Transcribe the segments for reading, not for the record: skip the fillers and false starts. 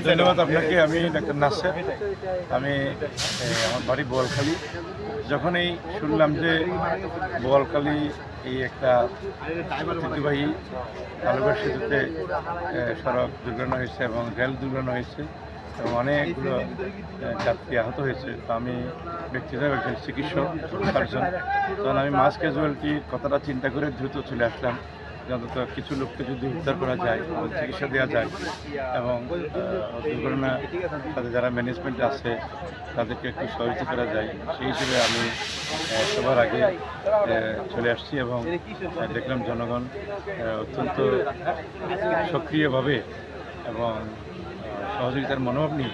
ধন্যবাদ আপনাকে। আমি ডাক্তার নাসের। আমি আমার বাড়ি বোয়ালখালী। যখনই শুনলাম যে বোয়ালখালী এই একটা ঐতিহ্যবাহী কালুঘাট সেতুতে সড়ক দুর্ঘটনা হয়েছে এবং রেল দুর্ঘটনা হয়েছে এবং অনেকগুলো যাত্রী আহত হয়েছে, তো আমি ব্যক্তিগত একজন চিকিৎসক সার্জন, তখন আমি মাস ক্যাজুয়ালিটির কথাটা চিন্তা করে দ্রুত চলে আসলাম। অন্তত কিছু লোককে যদি উদ্ধার করা যায়, চিকিৎসা দেওয়া যায় এবং দুর্ঘটনা তাদের যারা ম্যানেজমেন্টে আছে তাদেরকে একটু সহযোগিতা করা যায়, সেই হিসেবে আমি সবার আগে চলে আসছি এবং দেখলাম জনগণ অত্যন্ত সক্রিয়ভাবে এবং সহযোগিতার মনোভাব নিয়ে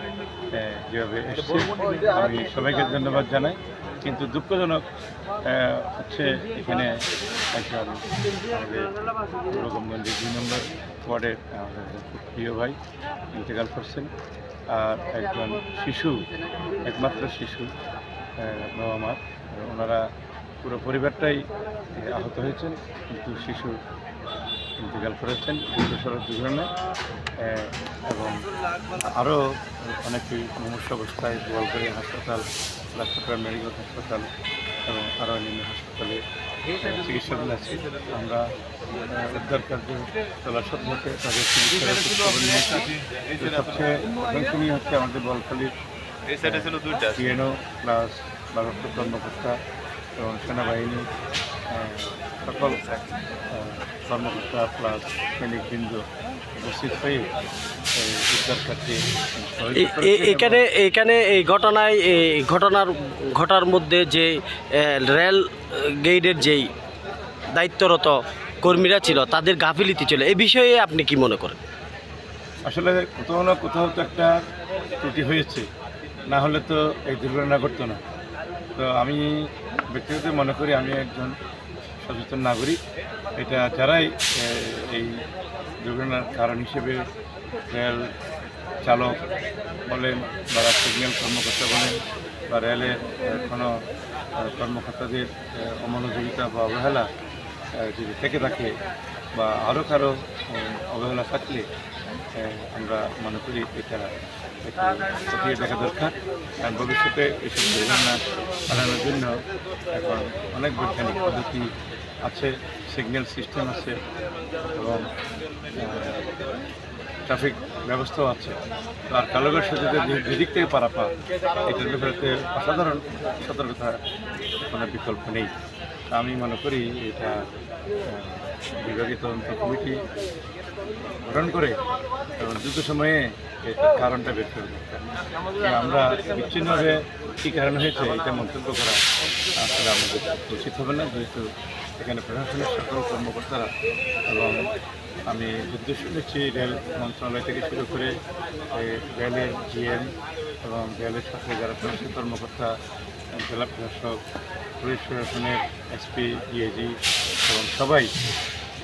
যেভাবে এসছে, আমি সবাইকে ধন্যবাদ জানাই। কিন্তু দুঃখজনক হচ্ছে এখানে একজন আমাদের পূর্বগঞ্জের 2 নম্বর ওয়ার্ডের খুব প্রিয় ভাই ইন্তেকাল করছেন, আর একজন শিশু, একমাত্র শিশু বাবা মার, ওনারা পুরো পরিবারটাই আহত হয়েছেন, কিন্তু শিশু ইন্তেকাল করেছেন সড়ক দুর্ঘটনায়। এবং আরও অনেকেই মুমূর্ষু অবস্থায় বোয়ালখালী হাসপাতাল, চট্টগ্রাম মেডিকেল হাসপাতাল এবং আরও অন্যান্য হাসপাতালে চিকিৎসাধীন আছে। আমরা উদ্ধার কার্য চলার সাথে সাথে তাদের চিকিৎসার খবর নিয়েছি। সবচেয়ে প্রশংসনীয় হচ্ছে আমাদের বোয়ালখালীর পিএনও প্লাস ভারপ্রাপ্ত কর্মকর্তা এবং সেনাবাহিনী সকল কর্মকর্তা প্লাস সৈনিকবৃন্দ উপস্থিত হয়ে উদ্ধার কার্যে এখানে এই ঘটনায় ঘটার মধ্যে যে রেল গেটের যেই দায়িত্বরত কর্মীরা ছিল তাদের গাফিলতি ছিল, এই বিষয়ে আপনি কি মনে করেন? আসলে কোথাও না কোথাও তো একটা ত্রুটি হয়েছে, না হলে তো এই দুর্ঘটনা ঘটতো না। তো আমি ব্যক্তিগত মনে করি আমি একজন সচেতন নাগরিক। এটা যারাই এই দুর্ঘটনার কারণ হিসেবে রেল চালক বলেন বা সিগন্যাল কর্মকর্তা বলেন বা রেলের কোনো কর্মকর্তাদের অমনোযোগিতা বা অবহেলা যদি থেকে থাকে বা আরও কারো অবহেলা থাকলে আমরা মনে করি এটা খতিয়ে দেখা দরকার। কারণ ভবিষ্যতে এইসব দুর্ঘটনা এড়ানোর জন্য এখন অনেক বৈজ্ঞানিক পদ্ধতি আছে, সিগন্যাল সিস্টেম আছে এবং ট্রাফিক ব্যবস্থাও আছে। তো আর কালুঘাট সেতুতে যেদিক থেকে পারাপার, এটার ব্যাপারে অসাধারণ সতর্কতা কোনো বিকল্প নেই। আমি মনে করি এটা বিভাগীয় তদন্ত কমিটি গঠন করে এবং দ্রুত সময়ে এটার কারণটা বের করে দরকার। আমরা বিচ্ছিন্নভাবে কী কারণ হয়েছে এটা মন্তব্য করা আসলে আমাদের উচিত হবে না, যেহেতু এখানে প্রশাসনের সকল কর্মকর্তারা এবং আমি যদ্দূর শুনেছি রেল মন্ত্রণালয় থেকে শুরু করে রেলের জিএম এবং রেলের সাথে যারা প্রশাসনিক কর্মকর্তা, জেলা প্রশাসক, পুলিশ প্রশাসনের এসপি, ডিআইজি এবং সবাই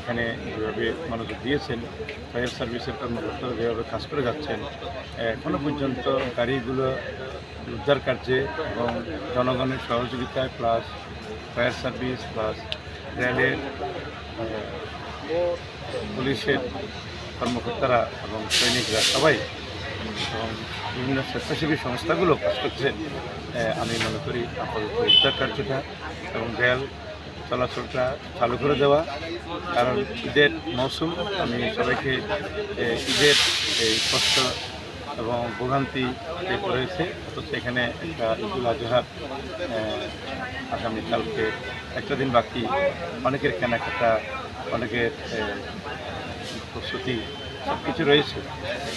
এখানে যেভাবে মনোযোগ দিয়েছেন, ফায়ার সার্ভিসের কর্মকর্তারা যেভাবে কাজ করে যাচ্ছেন, এখনও পর্যন্ত গাড়িগুলো উদ্ধার কার্যে এবং জনগণের সহযোগিতায় প্লাস ফায়ার সার্ভিস প্লাস রেলের পুলিশের কর্মকর্তারা এবং সৈনিকরা সবাই এবং বিভিন্ন স্বেচ্ছাসেবী সংস্থাগুলো কাজ করছে। আমি মনে করি আপাতত উদ্ধার কার্যটা এবং রেল চলাচলটা চালু করে দেওয়া, কারণ ঈদের মৌসুম। আমি সবাইকে ঈদের এই কষ্ট এবং ভোগান্তি রয়েছে, অথচ এখানে একটা ঈদুল আজহার আগামীকালকে একটা দিন বাকি, অনেকের কেনাকাটা, অনেকের প্রস্তুতি সব কিছু রয়েছে,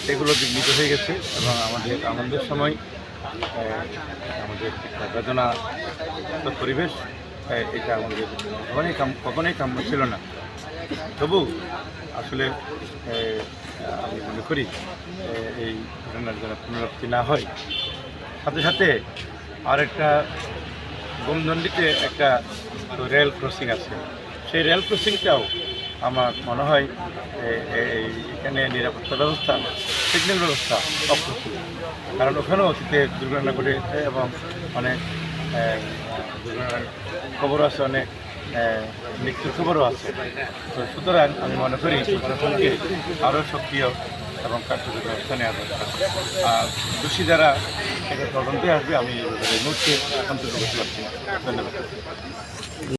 সেগুলো বিঘ্নিত হয়ে গেছে এবং আমাদের আনন্দের সময় আমাদের একটা বেদনা পরিবেশ, এটা আমাদের কখনোই কাম্য ছিল না। তবু আসলে আমি মনে করি এই ঘটনার যেন পুনরাবৃত্তি না হয়। সাথে সাথে আর একটা গোমদণ্ডিতে একটা রেল ক্রসিং আছে, সেই রেল ক্রসিংটাও আমার মনে হয় এখানে নিরাপত্তা ব্যবস্থা, সিগন্যাল ব্যবস্থা অপ্রতুল, কারণ ওখানেও অতীতে দুর্ঘটনা ঘটেছে এবং অনেক দুর্ঘটনার খবরও আছে, অনেক মৃত্যুর খবরও আছে। তো সুতরাং আমি মনে করি প্রশাসনকে আরও সক্রিয় এবং কার্যকর ব্যবস্থা নেওয়া দরকার। আর দোষী যারা এটা তদন্তে আসবে, আমি এই মুহূর্তে সন্তোষ করতে পারছি না। ধন্যবাদ।